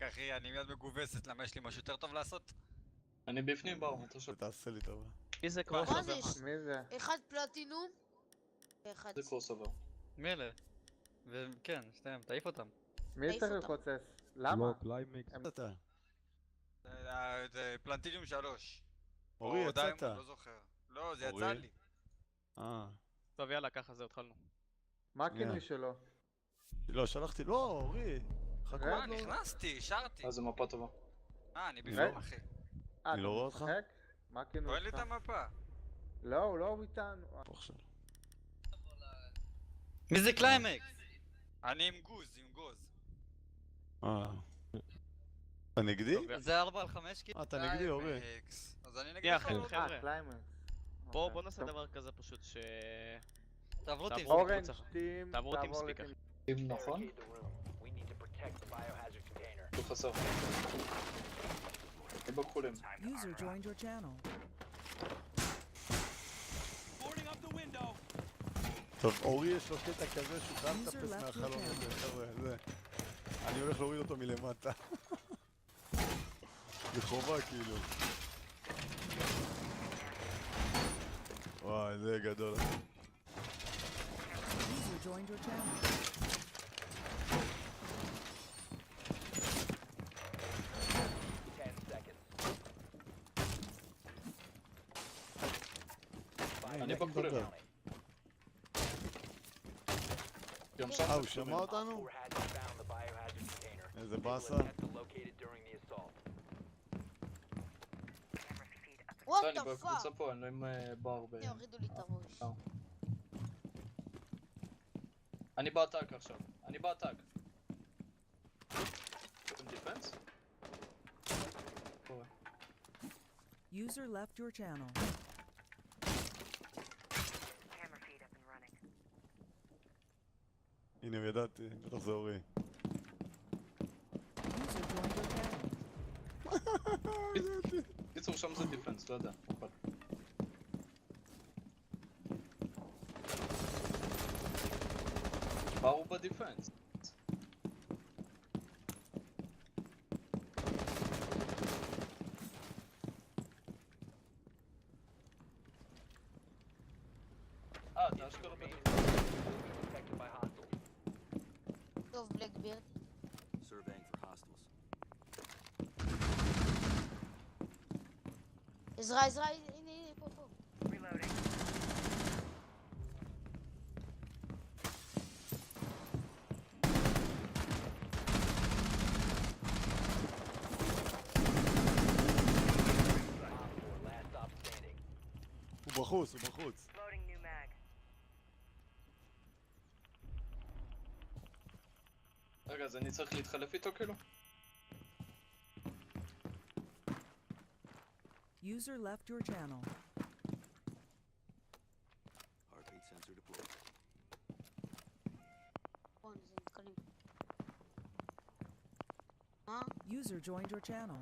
אחי, אני מיד מגובסת, למה יש לי משהו יותר טוב לעשות? אני בפנים בר, אתה שואל. תעשה לי טובה. מי זה מה קרוס זה? עובר? מי זה? אחד פלטינום ואחד זה קרוס עובר. מי אלה? וכן, שתיהם, תעיף אותם. מי העיף צריך אותם. לפוצץ? למה? לא, קליימקס. אתה. זה פלנטיניום 3. אורי, או יצאת. דיימונד, לא זוכר. לא, זה אורי? יצא לי. טוב יאללה ככה זהו התחלנו. מה הכינוי שלו? לא, שלחתי, לא, אורי. חכו מה, עוד לא. נכנסתי, השארתי. אז זו מפה טובה. אני בפנים, אחי. אני לא רואה אתה אותך? משחק? מה הכינוי רואה לי שלך? את המפה. לא, הוא לא איתנו. עכשיו. מי זה קליימקס? אני עם גוז, עם גוז. אתה נגדי? זה 4 על 5 כאילו? אתה נגדי, אורי. קליימקס. אז אני שנייה, נגדך. חבר'ה. קליימקס. בואו נעשה דבר כזה פשוט ש... תעברו אותי. תעברו. אורנג' קבוצה. טים, תעברו טים תעבור ספיקר. לטים. אם נכון? הוא חסר. אני בכחולים. User joined your channel. טוב, אורי יש לו קטע כזה שהוא חייב User לטפס left מהחלום your הזה, חבר'ה, זה. אני הולך להוריד אותו מלמטה. בחובה כאילו. וואי, זה גדול. User joined your channel. אני בכחולים. גם שם הוא זה שמע כחולים. אותנו? איזה באסה. וואט אני דה פאק. בקבוצה פה, אני לא עם בר ב... יורידו לי את הראש. אני באטאק עכשיו. אני באטאק. אתם דיפנס? קורה. User left your channel. הנה, ידעתי, בטח זה אורי. User joined your channel. קיצור שם זה דיפנס, לא יודע. בר הוא בדיפנס. אתה אשכרה בדיפנס. טוב, בלקבירד. Surveying for hostiles. עזרה, עזרה, הנה, פה. הוא בחוץ, הוא בחוץ. רגע, אז אני צריך להתחלף איתו כאילו? User left your channel. Heartbeat sensor deployed. בואו, זה נתקלים. מה? User joined your channel.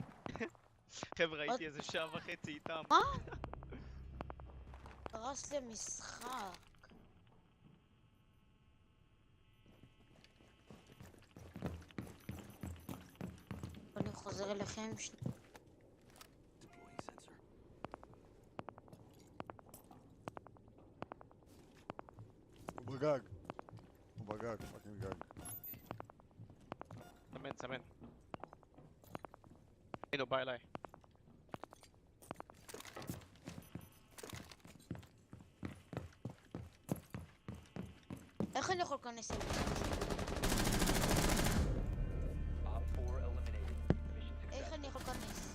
חבר'ה הייתי איזה שעה וחצי איתם. מה? הרס לי משחק. אני חוזר אליכם. Deploying sensor. הוא בגג. הוא בגג, פאקינג גג. צמן. הנה הוא בא אליי. איך אני יכול להיכנס אליו? איך אני יכול להיכנס?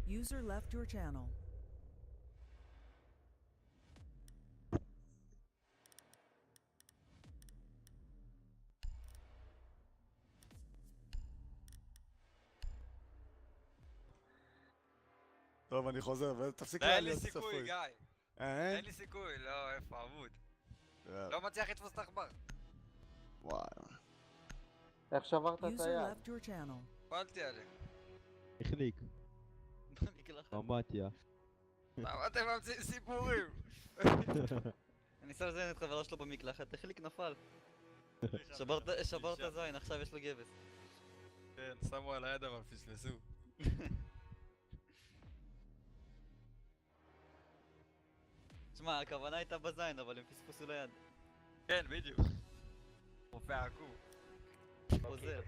User left your channel. טוב, אני חוזר, ותפסיק אין לי להיות סיכוי, גיא. אין? אין לי סיכוי, לא, איפה, אבוד. יאללה. לא מצליח לתפוס את העכבר. וואי. איך שברת את User היד? left your channel. פעלתי עליהם. החליק. אני אגיד לך. אמבטיה. למה אתם ממציאים סיפורים? ניסה לזיין את חברה שלו במקלחת, החליק נפל. שבר את הזין, עכשיו יש לו גבס. כן, שמו על היד אבל פספסו. תשמע, הכוונה הייתה בזין, אבל הם פספסו ליד. כן, בדיוק. רופא עקום. עוזר.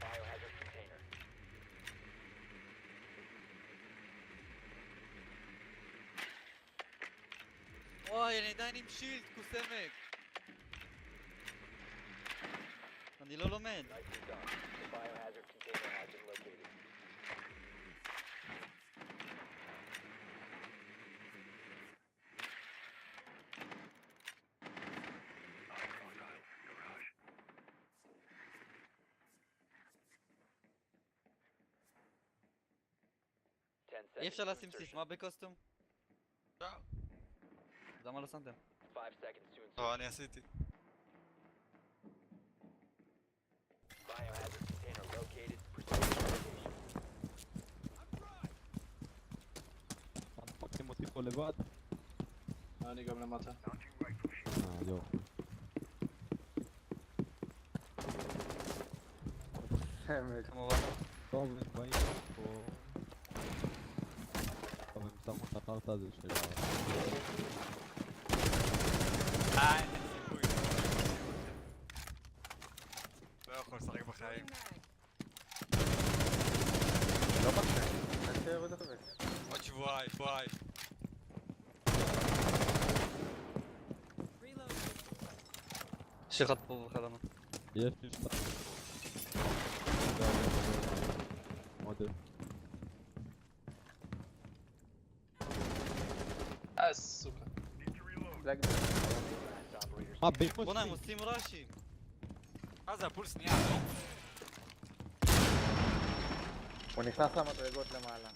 וואי, אני עדיין עם שילד, קוסמת! אני לא לומד. אי אפשר לשים סיסמה בקוסטום? אפשר. אז למה לא שמתם? לא, אני עשיתי. מפקדים אותי פה לבד? אני גם למטה. יו. סמק. כמובן. טוב, הם באים פה. טוב, הם שמו את החרטא הזה של ה... אין לי סיכוי. לא יכול לשחק בחיים. לא בחיים. נעשה עוד אחרי. עוד שבועיים. יש אחד פה בחלונות. יש לי שתיים. עוד סוכה. מה, באמא בוא'נה, הם שלי? עושים רעשים. זה הפולס שנייה, לא? הוא נכנס למדרגות למעלה.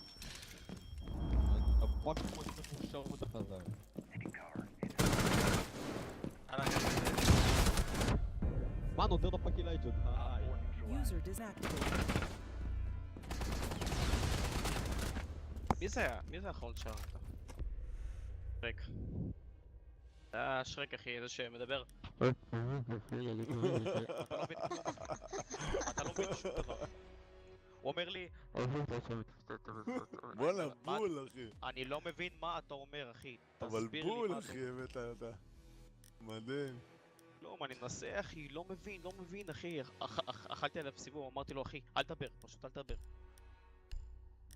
הפאק כמו שמאושר אותה חזר. מה נותן לו פאקי לייג'וד? User disactivated. מי זה היה? מי זה האחרון ששרקת? שרק. זה היה שרק אחי, זה שמדבר. אתה לא מבין כלום. אתה לא מבין שום דבר. הוא אומר לי... בואנה, בול אחי. אני לא מבין מה אתה אומר אחי. אבל תסביר לי בול מה אחי, הבאת אתה. מדהים. לא, מה אני מנסה אחי, לא מבין אחי. אכלתי עליו סיבוב, אמרתי לו אחי, אל תדבר, פשוט אל תדבר.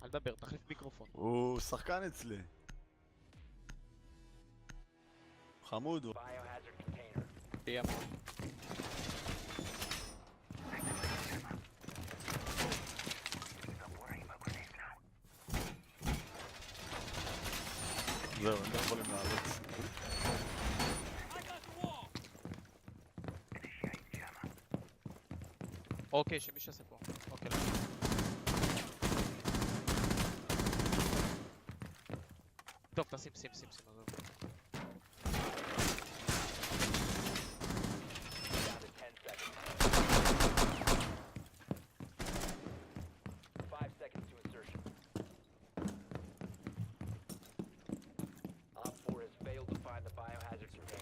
אל תדבר, תחליף מיקרופון. הוא שחקן אצלי. חמוד הוא. תהיה. זהו, הם לא יכולים לעלות. אוקיי, שמי שעשה פה. אוקיי. טוב, תשים, שים. עזוב.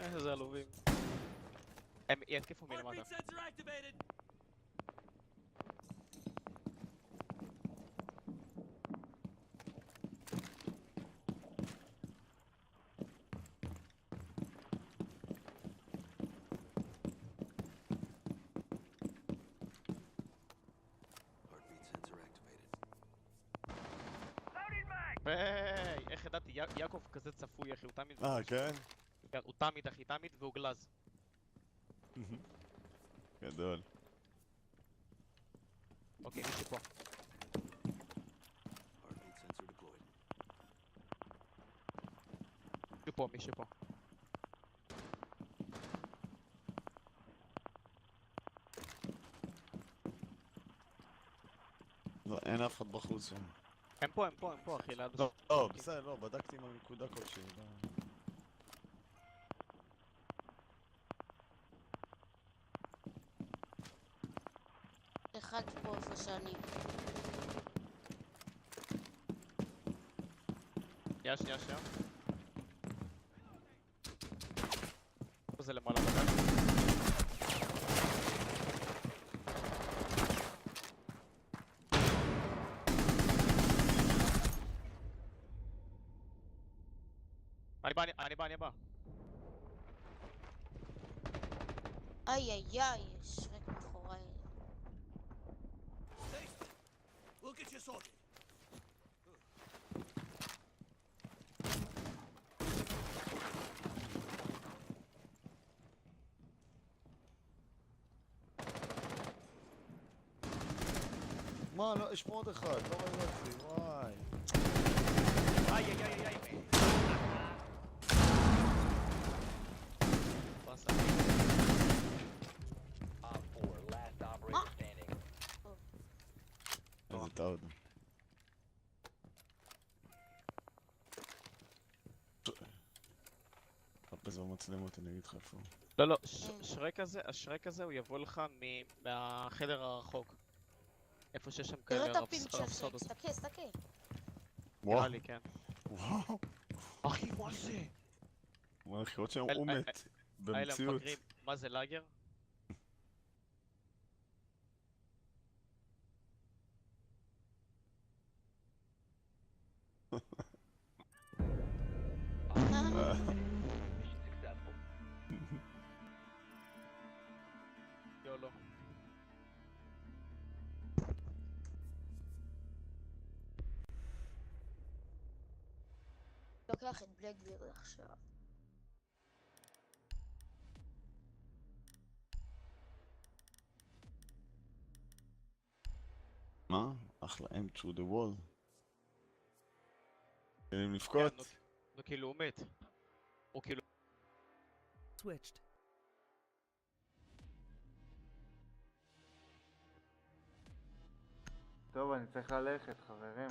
איזה עלובים. הם יתקפו מלמטה. היי, איך ידעתי, יעקב כזה צפוי אחי, הוא תמיד... כן? הוא תמיד אחי, תמיד והוא גלז. גדול. אוקיי, מישהו פה. מישהו פה. לא, אין אף אחד בחוץ שם. הם פה אחי, ליד... לא, בסדר, לא, בדקתי עם הנקודה כלשהי. אחד פה איפה שאני. שנייה. פה זה למעלה. אני בא. איי איי איי, שרק מאחוריי. We'll get you sorted. מה, לא, יש פה עוד אחד, לא ראיתי, וואי. איי. באסה. איזה טעות. חפש במצלמות, אני אגיד לך איפה. לא, השרק הזה הוא יבוא לך מהחדר הרחוק. איפה שיש שם תראה כאלה את הפינק של רפסודות. שרק, תסתכל. וואו, נראה לי, כן. וואו. אחי, מה זה? וואי, לראות שם אל- הוא אל- מת. האלה במציאות. המפגרים, מה זה לאגר? יולו. לוקח את בלקבירי עכשיו. מה? אחלה aim through the wall. יכולים לבכות? כן, הוא כאילו הוא מת. הוא כאילו... Switched. טוב, אני צריך ללכת, חברים.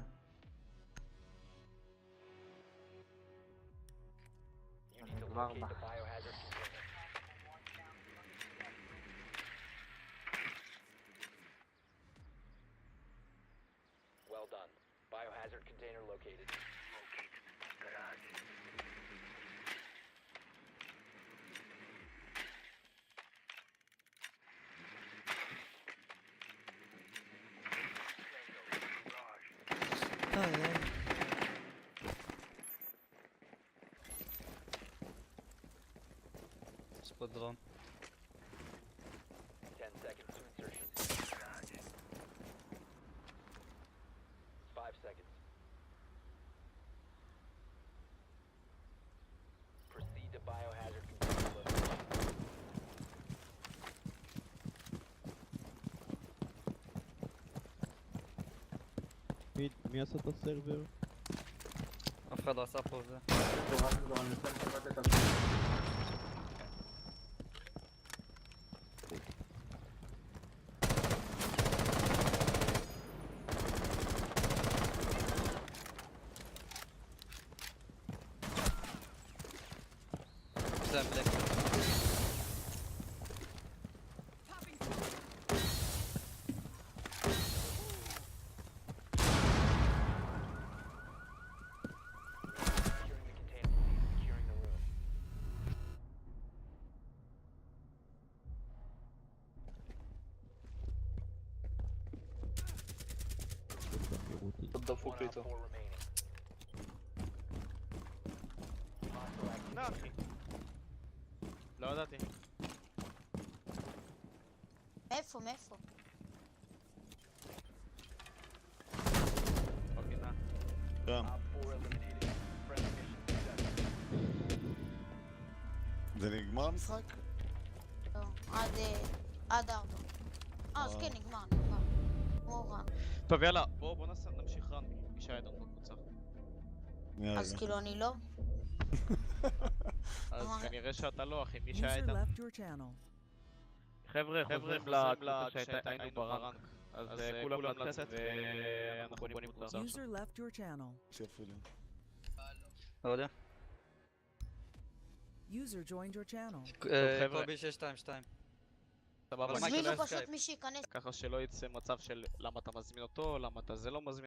אני כבר בא. Well done. Biohazard container located. יש פה דרון. 10 seconds to insertion. 5 seconds. Proceed to biohazard container location. מי עשה את הסרבר? אף אחד לא עשה פה זה. אני רוצה לקחת את עצמי. יש להם בלק. Securing the container. Securing the room. עוד דפוק One איתו. op 4 remaining. Hostile activity. לא אחי. לא ידעתי. מאיפה? בפינה. גם. Op 4 eliminated. Friendly mission successful. זה נגמר המשחק? לא, עד 4. אז כן, נגמר. כמו רן. טוב יאללה, בוא נמשיך רן. מי שהיה איתנו בקבוצה. יאללה. אז כאילו אני לא? אז אמר- כנראה שאתה לא אחי, מי שהיה User איתנו. left your channel. חבר'ה, חוזרים לקבוצה שהיינו ברנק. אז כולם לצאת ואנחנו בונים קבוצה. User left your channel. שאפילו. לא יודע. User joined your channel. חבר'ה. קובי 622. סבבה, אבל הזמינו מייקל פשוט סקייפ. מי שייכנס. ככה שלא יצא מצב של למה אתה מזמין אותו, למה אתה זה לא מזמין